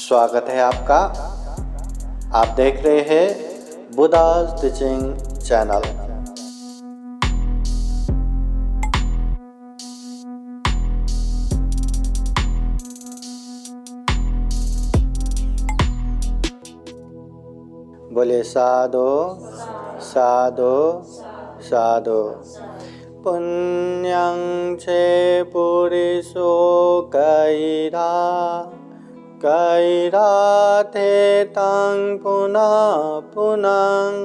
स्वागत है आपका। आप देख रहे हैं बुद्धा's टीचिंग चैनल। बोले साधु साधु साधु। पुण्यं चे पुरिसो कैरा कैराते तं पुनः पुनः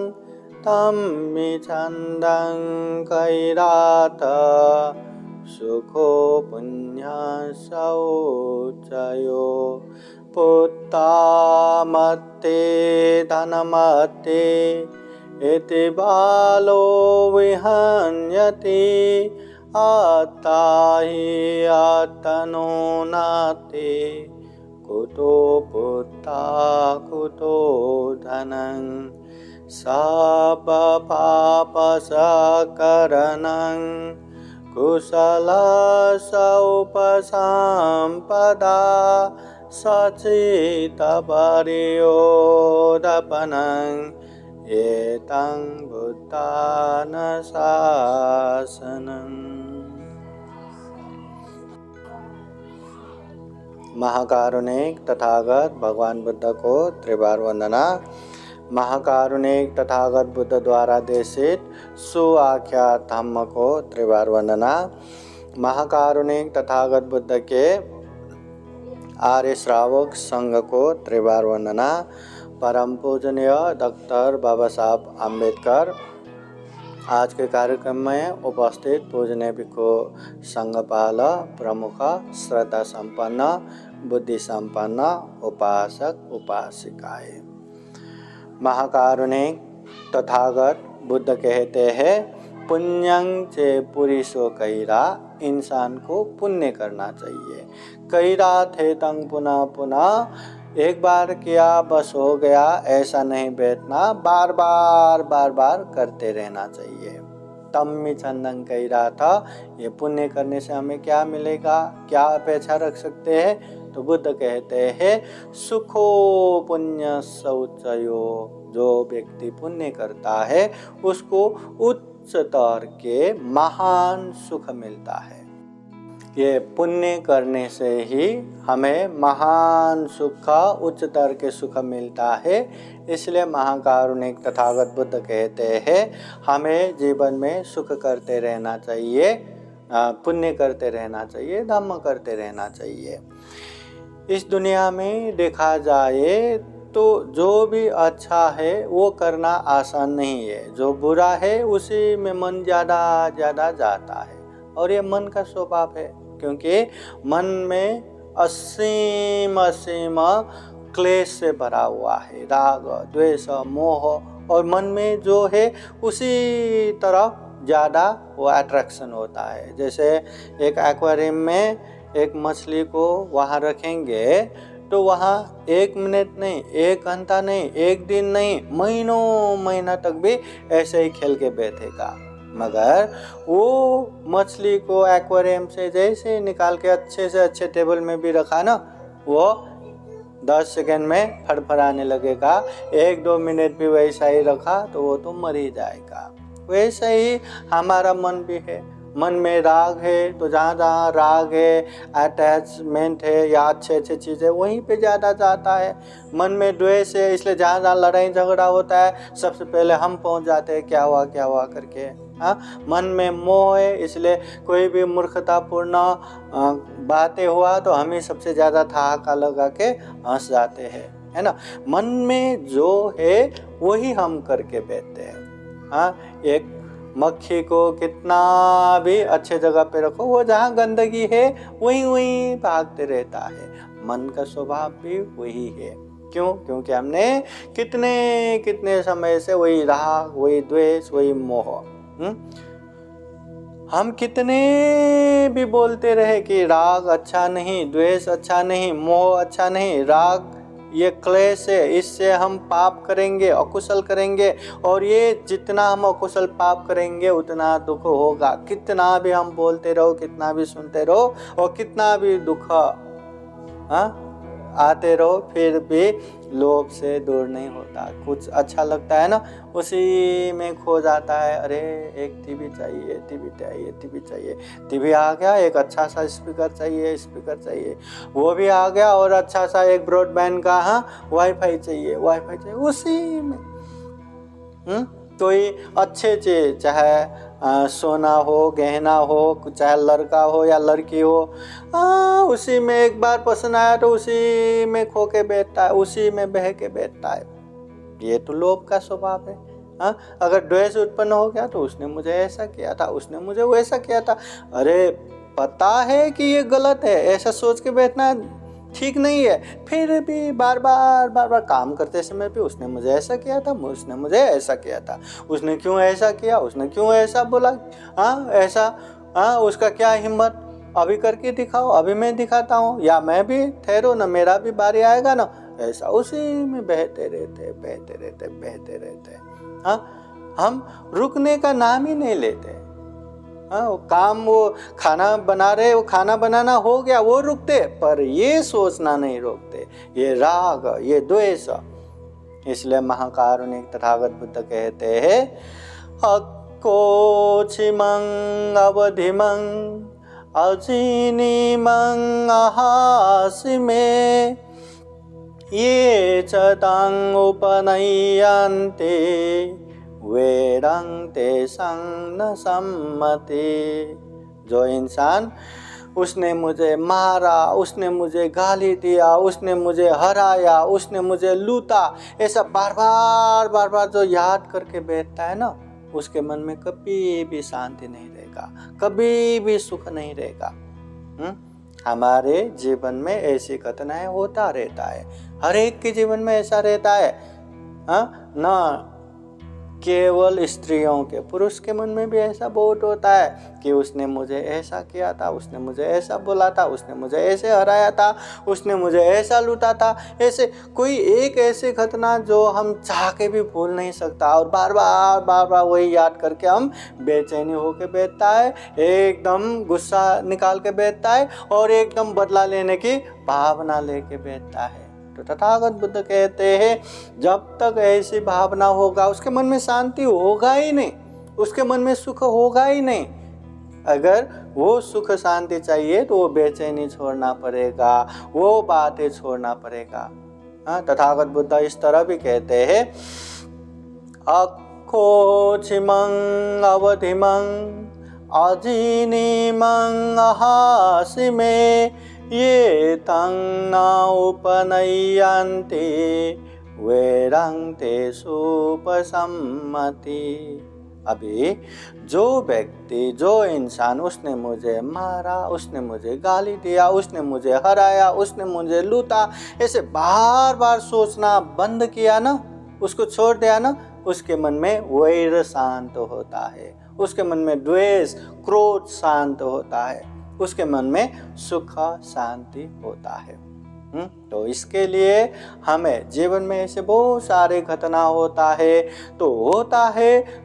तम्मि छन्दं कैरात सुखो पुण्यसौचयो पुत्तामत्ते धनमत्ते इति बालो विहन्यति आत्ता हि आत्तनो नाति कुतो पुत्ता कुतो धनं सपपापसकरणं कुशलसौपसम्पदा सचितपरियोदपनं एतं बुद्धानुशासनम्। महाकारुणिक तथागत भगवान बुद्ध को त्रिबार वंदना। महाकारुणिक तथागत बुद्ध द्वारा देशित सुआख्यात धम्म को त्रिबार वंदना। महाकारुणिक तथागत बुद्ध के आर्य श्रावक संघ को त्रिबार वंदना। परम पूजनीय डॉक्टर बाबा साहब अम्बेडकर आज के कार्यक्रम में उपस्थित पूजनीय भिक्षु संघपाल प्रमुख श्रद्धा संपन्न बुद्धि संपन्न उपासक उपासिकाएं। महाकारुणिक तथागत बुद्ध कहते हैं पुण्यं चे पुरिसो कैरा, इंसान को पुण्य करना चाहिए। कैरा थे तंग पुनः पुनः, एक बार किया बस हो गया ऐसा नहीं बैठना, बार बार करते रहना चाहिए। तम्मि छन्दं कैरा था, ये पुण्य करने से हमें क्या मिलेगा, क्या अपेक्षा रख सकते हैं? तो बुद्ध कहते हैं सुखो पुण्य शौचयो, जो व्यक्ति पुण्य करता है उसको उच्च स्तर के महान सुख मिलता है। ये पुण्य करने से ही हमें महान सुख उच्च स्तर के सुख मिलता है। इसलिए महाकारुणिक तथागत बुद्ध कहते हैं हमें जीवन में सुख करते रहना चाहिए, पुण्य करते रहना चाहिए, धम्म करते रहना चाहिए। इस दुनिया में देखा जाए तो जो भी अच्छा है वो करना आसान नहीं है, जो बुरा है उसी में मन ज़्यादा जाता है। और ये मन का स्वभाव है, क्योंकि मन में असीम क्लेश से भरा हुआ है, राग द्वेष मोह, और मन में जो है उसी तरफ ज़्यादा वो अट्रैक्शन होता है। जैसे एक एक्वेरियम में एक मछली को वहाँ रखेंगे तो वहाँ 1 मिनट नहीं, 1 घंटा नहीं, 1 दिन नहीं, महीना तक भी ऐसे ही खेल के बैठेगा। मगर वो मछली को एक्वेरियम से जैसे निकाल के अच्छे से अच्छे टेबल में भी रखा ना, वो 10 सेकंड में फड़फड़ाने लगेगा। 1-2 मिनट भी वैसा ही रखा तो वो तो मर ही जाएगा। वैसे ही हमारा मन भी है, मन में राग है तो जहाँ राग है, अटैचमेंट है या अच्छे चीज़ें वहीं पे ज़्यादा जाता है। मन में द्वेष है, इसलिए जहाँ लड़ाई झगड़ा होता है सबसे पहले हम पहुँच जाते हैं क्या हुआ करके। मन में मोह है, इसलिए कोई भी मूर्खतापूर्ण बातें हुआ तो हम ही सबसे ज़्यादा ठहाका लगा के हंस जाते हैं, है ना। मन में जो है वही हम करके बैठते हैं। एक मक्खी को कितना भी अच्छे जगह पे रखो, वो जहाँ गंदगी है वहीं भागते रहता है। मन का स्वभाव भी वही है। क्यों? क्योंकि हमने कितने समय से वही राग, वही द्वेष, वही मोह। हम कितने भी बोलते रहे कि राग अच्छा नहीं, द्वेष अच्छा नहीं, मोह अच्छा नहीं। राग ये क्लेश है, इससे हम पाप करेंगे, अकुशल करेंगे, और ये जितना हम अकुशल पाप करेंगे उतना दुख होगा। कितना भी हम बोलते रहो, कितना भी सुनते रहो और कितना भी दुख आते रहो फिर भी लोभ से दूर नहीं होता। कुछ अच्छा लगता है ना, उसी में खो जाता है। अरे एक टीवी चाहिए, टीवी चाहिए, टीवी चाहिए, टीवी आ गया, एक अच्छा सा स्पीकर चाहिए, स्पीकर चाहिए, वो भी आ गया, और अच्छा सा एक ब्रॉडबैंड का वाईफाई चाहिए, वाईफाई चाहिए, उसी में कोई अच्छे चीज, चाहे सोना हो, गहना हो, चाहे लड़का हो या लड़की हो, उसी में एक बार पसंद आया तो उसी में खो के बैठता है, उसी में बह के बैठता है। ये तो लोभ का स्वभाव है। अगर द्वेष उत्पन्न हो गया तो उसने मुझे ऐसा किया था, उसने मुझे वैसा किया था। अरे पता है कि ये गलत है, ऐसा सोच के बैठना ठीक नहीं है, फिर भी बार बार काम करते समय भी उसने मुझे ऐसा किया था, उसने मुझे ऐसा किया था, उसने क्यों ऐसा किया, उसने क्यों ऐसा बोला, ऐसा, उसका क्या हिम्मत, अभी करके दिखाओ, अभी मैं दिखाता हूँ, या मैं भी, ठहरो ना, मेरा भी बारी आएगा ना। ऐसा उसी में बहते रहते। हम रुकने का नाम ही नहीं लेते। वो खाना बना रहे, वो खाना बनाना हो गया, वो रुकते, पर ये सोचना नहीं रोकते, ये राग, ये द्वेष। इसलिए महाकारुणिक तथागत बुद्ध कहते हैं, अक्को छिमंग अवधिमंग अजिनिमंग अहासिमे ये चतांग उपनयन्ते वेरंग तेसंग न सम्मति। जो इंसान उसने मुझे मारा, उसने मुझे गाली दिया, उसने मुझे हराया, उसने मुझे लूटा, ऐसा बार बार जो याद करके बैठता है ना, उसके मन में कभी भी शांति नहीं रहेगा, कभी भी सुख नहीं रहेगा। हमारे जीवन में ऐसी घटनाएं होता रहता है, हर एक के जीवन में ऐसा रहता है। ना केवल स्त्रियों के, पुरुष के मन में भी ऐसा बहुत होता है कि उसने मुझे ऐसा किया था, उसने मुझे ऐसा बोला था, उसने मुझे ऐसे हराया था, उसने मुझे ऐसा लूटा था। ऐसे कोई एक ऐसी घटना जो हम चाह के भी भूल नहीं सकता, और बार बार वही याद करके हम बेचैनी होके बैठता है, एकदम गुस्सा निकाल के बैठता है, और एकदम बदला लेने की भावना लेके बैठता है। तो तथागत बुद्ध कहते हैं, जब तक ऐसी भावना होगा उसके मन में शांति होगा ही नहीं, उसके मन में सुख होगा ही नहीं। अगर वो सुख शांति चाहिए तो वो बेचैनी छोड़ना पड़ेगा, वो बातें छोड़ना पड़ेगा। तथागत बुद्ध इस तरह भी कहते हैं, अक्खो छिमंग अवधिमंग अजिनिमंग अहासिमे ये तंग न उपनयन्ते वेरंग सुपसम्मति। अभी जो व्यक्ति, जो इंसान, उसने मुझे मारा, उसने मुझे गाली दिया, उसने मुझे हराया, उसने मुझे लूटा, ऐसे बार बार सोचना बंद किया ना, उसको छोड़ दिया ना, उसके मन में वैर शांत होता है, उसके मन में द्वेष क्रोध शांत होता है, उसके मन में सुख शांति होता है। तो इसके लिए हमें जीवन में ऐसे बहुत सारे घटना होता है,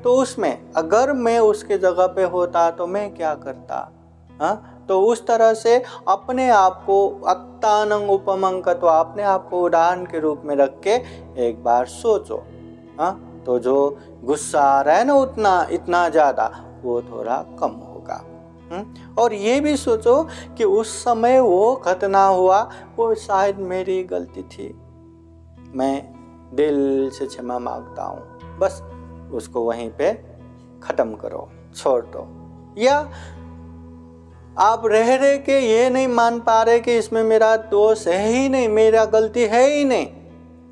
तो उसमें अगर मैं उसके जगह पे होता तो मैं क्या करता। तो उस तरह से अपने आप को अत्तानंग उपमंकत्व, अपने आप को उदाहरण के रूप में रख के एक बार सोचो। तो जो गुस्सा आ रहा है ना, इतना ज़्यादा, वो थोड़ा कम होगा। और ये भी सोचो कि उस समय वो घटना हुआ, वो शायद मेरी गलती थी, मैं दिल से क्षमा मांगता हूँ, बस उसको वहीं पे ख़त्म करो, छोड़ दो। या आप रह के ये नहीं मान पा रहे कि इसमें मेरा दोष है ही नहीं, मेरा गलती है ही नहीं,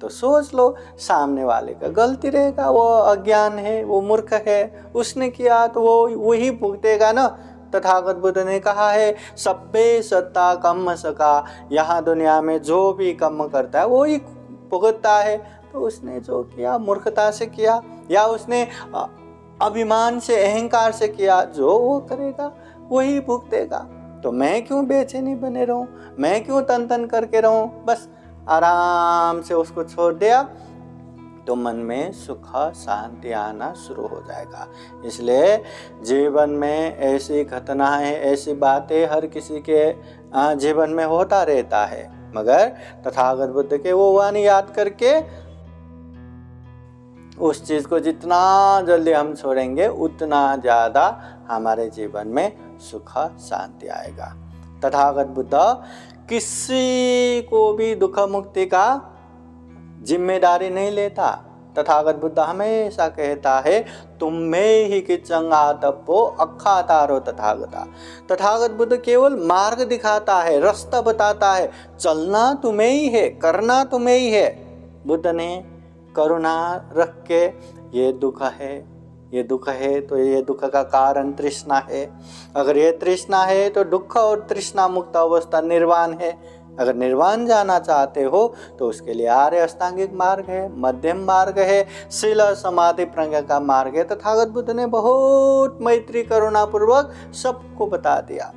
तो सोच लो सामने वाले का गलती रहेगा, वो अज्ञान है, वो मूर्ख है, उसने किया तो वो वही भुगतेगा ना। तथागत बुद्ध ने कहा है, सब्बे सत्ता कम्म सका, यहाँ दुनिया में जो भी कर्म करता है वो ही भुगतता है। तो उसने जो किया मूर्खता से किया, या उसने अभिमान से, अहंकार से किया, जो वो करेगा वही भुगतेगा। तो मैं क्यों बेचैनी बने रहूं, मैं क्यों तन करके रहूं। बस आराम से उसको छोड़ दिया तो मन में सुख शांति आना शुरू हो जाएगा। इसलिए जीवन में ऐसी घटनाएं, ऐसी बातें हर किसी के जीवन में होता रहता है। मगर तथागत बुद्ध के वो वाणी याद करके उस चीज को जितना जल्दी हम छोड़ेंगे उतना ज्यादा हमारे जीवन में सुख शांति आएगा। तथागत बुद्ध किसी को भी दुख मुक्ति का जिम्मेदारी नहीं लेता। तथागत बुद्ध हमेशा कहता है तुम में ही किचंग आतपो अखा तारो तथागता। तथागत बुद्ध केवल मार्ग दिखाता है, रास्ता बताता है, चलना तुम्हें ही है, करना तुम्हें ही है। बुद्ध ने करुणा रख के ये दुख है तो ये दुख का कारण तृष्णा है, अगर ये तृष्णा है तो दुख और तृष्णा मुक्त अवस्था निर्वाण है। अगर निर्वाण जाना चाहते हो तो उसके लिए आर्य अष्टांगिक मार्ग है, मध्यम मार्ग है, शील समाधि प्रज्ञा का मार्ग है। तथागत बुद्ध ने बहुत मैत्री करुणा पूर्वक सबको बता दिया।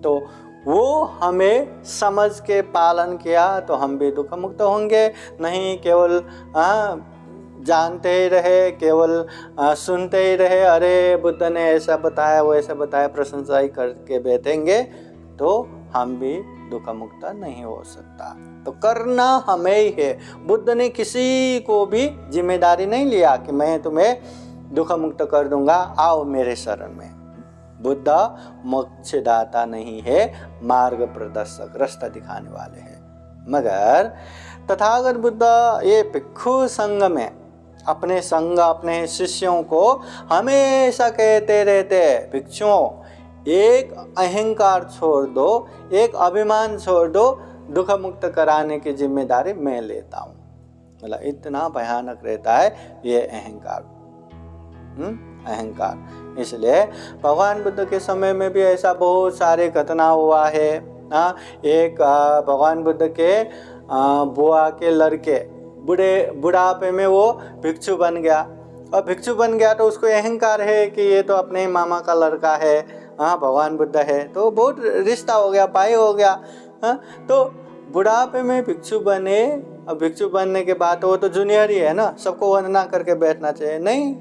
तो वो हमें समझ के पालन किया तो हम भी दुख मुक्त होंगे। नहीं केवल जानते ही रहे, केवल सुनते ही रहे, अरे बुद्ध ने ऐसा बताया वो ऐसा बताया, प्रशंसा ही करके बैठेंगे तो हम भी दुख मुक्त नहीं हो सकता। तो करना हमें ही है। बुद्ध ने किसी को भी जिम्मेदारी नहीं लिया कि मैं तुम्हें दुख मुक्त कर दूंगा, आओ मेरे शरण में। बुद्ध मोक्षदाता नहीं है, मार्ग प्रदर्शक, रास्ता दिखाने वाले हैं। मगर तथागत बुद्ध ये भिक्षु संघ में अपने शिष्यों को हमेशा कहते रहते हैं, भिक्षुओं एक अहंकार छोड़ दो, एक अभिमान छोड़ दो, दुख मुक्त कराने की जिम्मेदारी मैं लेता हूँ। मतलब इतना भयानक रहता है ये अहंकार। अहंकार। इसलिए भगवान बुद्ध के समय में भी ऐसा बहुत सारे घटना हुआ है। एक भगवान बुद्ध के बुआ के लड़के बुढ़ापे में वो भिक्षु बन गया, और भिक्षु बन गया तो उसको अहंकार है कि ये तो अपने मामा का लड़का है, भगवान बुद्ध है, तो बहुत रिश्ता हो गया, पाई हो गया। तो बुढ़ापे में भिक्षु बने, अब भिक्षु बनने के बाद वो तो जूनियर ही है ना, सबको वंदना करके बैठना चाहिए। नहीं,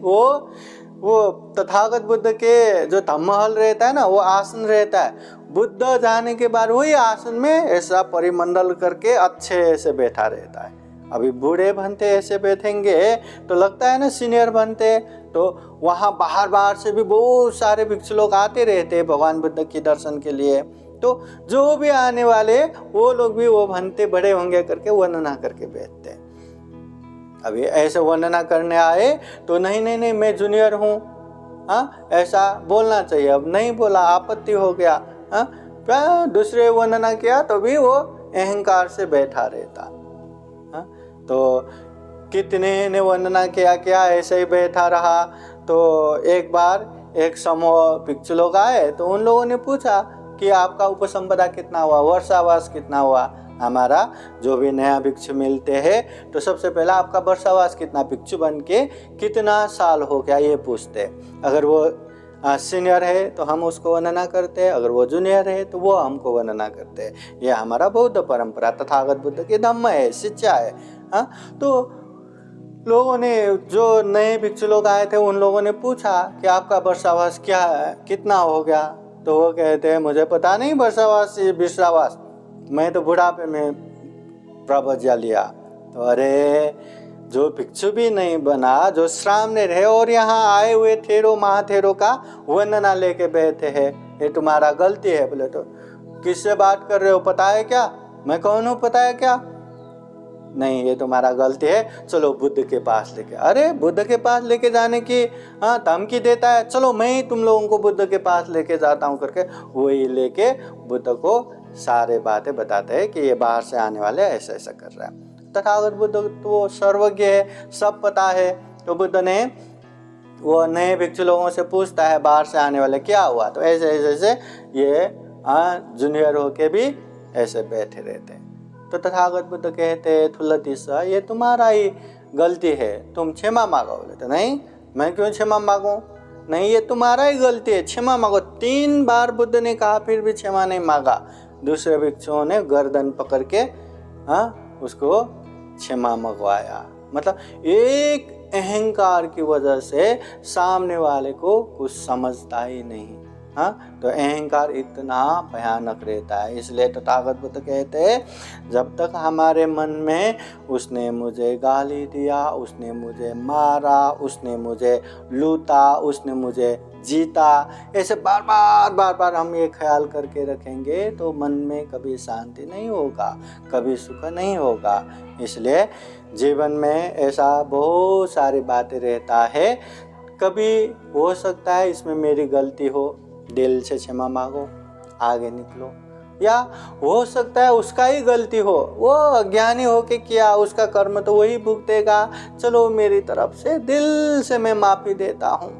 वो तथागत बुद्ध के जो धम्महल रहता है ना, वो आसन रहता है, बुद्ध जाने के बाद वही आसन में ऐसा परिमंडल करके अच्छे से बैठा रहता है। अभी बूढ़े बनते ऐसे बैठेंगे तो लगता है ना सीनियर बनते, तो वहाँ बाहर से भी बहुत सारे भिक्षु लोग आते रहते हैं भगवान बुद्ध के दर्शन के लिए। तो जो भी आने वाले वो लोग भी वो बनते बड़े होंगे करके वंदना करके बैठते। अभी ऐसे वंदना करने आए तो नहीं मैं जूनियर हूँ, ऐसा बोलना चाहिए। अब नहीं बोला, आपत्ति हो गया। दूसरे वंदना किया तो भी वो अहंकार से बैठा रहता। तो कितने ने वंदना किया ऐसे ही बैठा रहा। तो एक बार एक समूह भिक्षु लोग आए तो उन लोगों ने पूछा कि आपका उपसंपदा कितना हुआ, वर्षावास कितना हुआ। हमारा जो भी नया भिक्षु मिलते हैं तो सबसे पहला आपका वर्षावास कितना, भिक्षु बन के कितना साल हो गया, ये पूछते। अगर वो सीनियर है तो हम उसको वंदना करते हैं, अगर वो जूनियर है तो वो हमको वंदना करते हैं। ये हमारा बौद्ध परंपरा, तथागत बुद्ध के धम्म है, शिक्षा है। तो लोगों ने, जो नए भिक्षु लोग आए थे, उन लोगों ने पूछा कि आपका वर्षावास क्या है, कितना हो गया। तो वो कहते हैं मुझे पता नहीं वर्षावास विश्रावास, मैं तो बुढ़ापे में प्रवज्ञा लिया। तो अरे जो भिक्षु भी नहीं बना, जो सामने रहे और यहाँ आए हुए थेरो महाथेरो का वंदना लेके बैठे हैं, ये तुम्हारा गलती है। बोले तो किससे बात कर रहे हो, पता है क्या? मैं कौन हूँ, पता है क्या? नहीं, ये तुम्हारा गलती है, चलो बुद्ध के पास लेके। अरे बुद्ध के पास लेके जाने की धमकी देता है, चलो मैं ही तुम लोगों को बुद्ध के पास लेके जाता हूँ करके वही लेके बुद्ध को सारे बातें बताते हैं कि ये बाहर से आने वाले ऐसा ऐसा कर रहा है। तथागत बुद्ध तो सर्वज्ञ है, सब पता है। तो बुद्ध ने वो नए भिक्षु लोगों से पूछता है बाहर से आने वाले क्या हुआ, तो ऐसे ऐसे ये जूनियर होके भी ऐसे बैठे रहते। तो तथागत बुद्ध कहते थुल्लतिस्सा, ये तुम्हारा ही गलती है, तुम क्षमा मांगो। बोले तो नहीं, मैं क्यों क्षमा मांगूं? नहीं, ये तुम्हारा ही गलती है, क्षमा मांगो। 3 बार बुद्ध ने कहा, फिर भी क्षमा नहीं मांगा। दूसरे भिक्षुओं ने गर्दन पकड़ के उसको क्षमा मंगवाया। मतलब एक अहंकार की वजह से सामने वाले को कुछ समझता ही नहीं। हाँ, तो अहंकार इतना भयानक रहता है। इसलिए तथागत बुद्ध कहते हैं जब तक हमारे मन में उसने मुझे गाली दिया, उसने मुझे मारा, उसने मुझे लूटा, उसने मुझे जीता, ऐसे बार बार हम ये ख्याल करके रखेंगे तो मन में कभी शांति नहीं होगा, कभी सुख नहीं होगा। इसलिए जीवन में ऐसा बहुत सारी बातें रहता है। कभी हो सकता है इसमें मेरी गलती हो, दिल से क्षमा मांगो, आगे निकलो। या हो सकता है उसका ही गलती हो, वो अज्ञानी हो के किया, उसका कर्म तो वही भुगतेगा, चलो मेरी तरफ से दिल से मैं माफ़ी देता हूँ,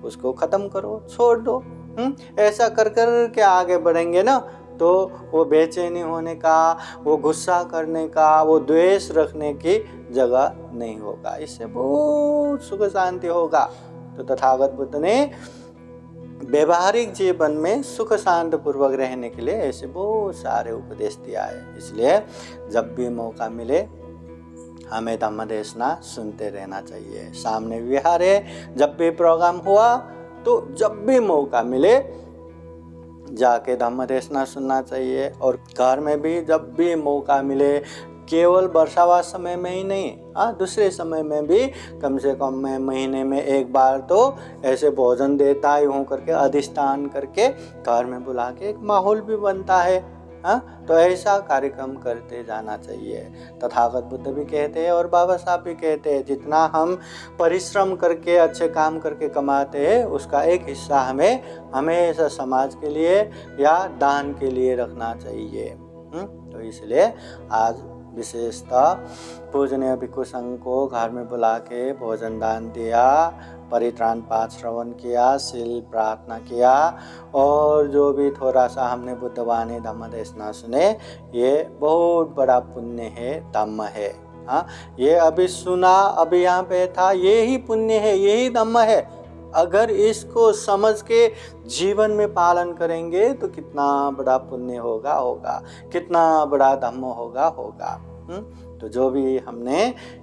उसको ख़त्म करो, छोड़ दो। ऐसा कर कर के आगे बढ़ेंगे ना तो वो बेचैनी होने का, वो गुस्सा करने का, वो द्वेष रखने की जगह नहीं होगा। इससे बहुत सुख शांति होगा। तो तथागत बुद्ध ने व्यवहारिक जीवन में सुख शांति पूर्वक रहने के लिए ऐसे बहुत सारे उपदेश दिया है। इसलिए जब भी मौका मिले हमें धम्म देशना सुनते रहना चाहिए। सामने विहार है, जब भी प्रोग्राम हुआ तो जब भी मौका मिले जाके धम्म देशना सुनना चाहिए। और घर में भी जब भी मौका मिले, केवल वर्षावास समय में ही नहीं, दूसरे समय में भी कम से कम मैं महीने में एक बार तो ऐसे भोजन देता ही हूँ करके अधिष्ठान करके घर में बुला के एक माहौल भी बनता है। तो ऐसा कार्यक्रम करते जाना चाहिए। तथागत बुद्ध भी कहते हैं और बाबा साहब भी कहते हैं जितना हम परिश्रम करके अच्छे काम करके कमाते हैं उसका एक हिस्सा हमें हमेशा समाज के लिए या दान के लिए रखना चाहिए। तो इसलिए आज विशेषतः पूजनीय भिक्षु संघ को घर में बुला के भोजन दान दिया, परित्राण पाठ श्रवण किया, शील प्रार्थना किया और जो भी थोड़ा सा हमने बुद्धवाणी धम्म देशना सुने, ये बहुत बड़ा पुण्य है, धम्म है। ये अभी सुना, अभी यहाँ पे था, ये ही पुण्य है, यही धम्म है। अगर इसको समझ के जीवन में पालन करेंगे तो कितना बड़ा पुण्य होगा, कितना बड़ा धम्म होगा। तो जो भी हमने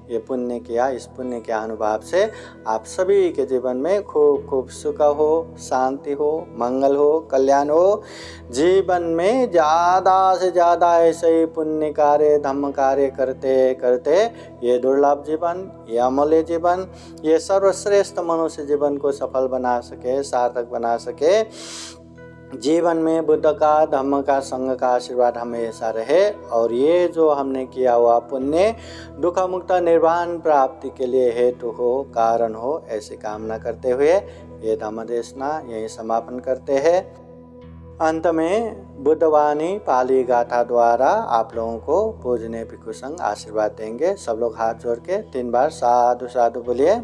ये पुण्य किया, इस पुण्य के अनुभव से आप सभी के जीवन में खूब खूब सुख हो, शांति हो, मंगल हो, कल्याण हो। जीवन में ज़्यादा से ज़्यादा ऐसे ही पुण्य कार्य धम्म कार्य करते करते ये दुर्लभ जीवन, ये अमूल्य जीवन, ये सर्वश्रेष्ठ मनुष्य जीवन को सफल बना सके, सार्थक बना सके। जीवन में बुद्ध का, धम्म का, संघ का आशीर्वाद हमेशा रहे और ये जो हमने किया हुआ पुण्य दुख मुक्त निर्वाण प्राप्ति के लिए हेतु हो, कारण हो, ऐसी कामना करते हुए ये धम्म देशना यही समापन करते हैं। अंत में बुद्धवाणी पाली गाथा द्वारा आप लोगों को पूजनीय भिक्षु संघ आशीर्वाद देंगे। सब लोग हाथ जोड़ के 3 बार साधु साधु बोलिए।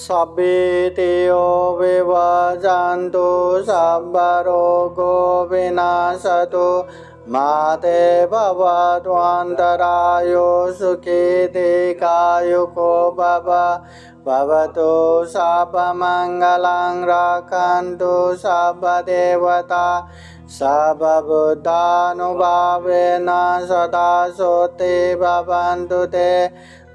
सब्बेतेयो विवजन्तु सब्बरोगो विनाशतु माते भवत्वन्तरायो सुखे दीर्घायुको भवतु सर्वमङ्गलं रक्षन्तु सर्वदेवता सर्वबुद्धानुभावेन सदा सोते भवन्तु ते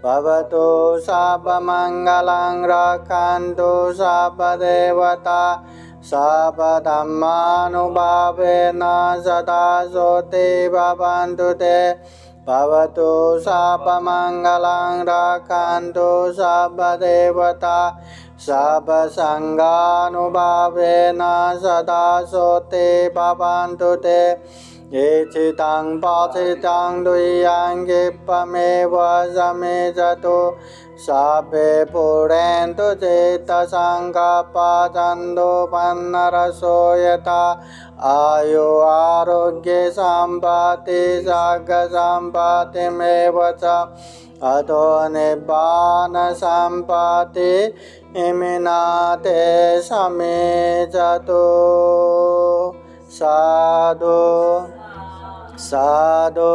भवतु सर्वमङ्गलं रक्षन्तु सर्वदेवता सर्वधर्मानुभावेन सदा सोते भवन्तु ते भवतु सर्वमङ्गलं रक्षन्तु सर्वदेवता सर्वसङ्गानुभावेन सदा सोते भवन्तु ते येचितं पाचितं द्वियाङ्गिपमेव समेजतु सर्वे पुरेन्तु चेतसङ्कपचन्दो पन्नरसो यथा आयु आरोग्ये सम्पत्ति सर्गसम्पत्तिमेव च अतो निब्बान सम्पत्ति इमिनाते समेजतु। साधु साधु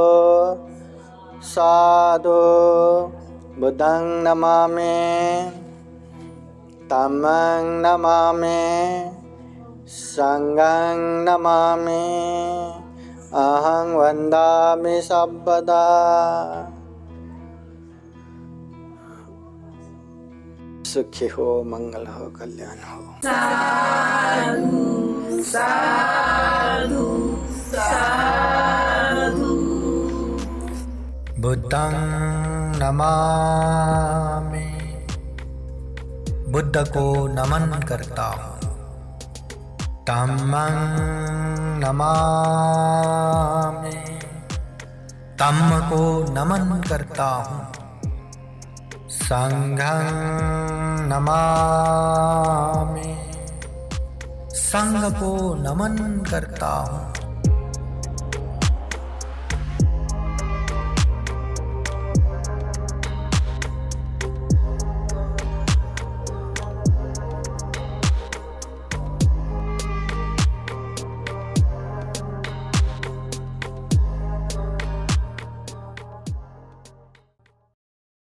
साधु। बुद्धं नमामि, धम्मं नमामि, संघं नमामि, अहं वन्दामि सर्वदा। सुखी हो, मंगल हो, कल्याण हो। साधु साधु साधु। बुद्धं नमामि, बुद्ध को नमन करता हूँ। धम्मं नमामि, धम्म को नमन करता हूँ। संघं नमामि, संघ को नमन करता हूँ।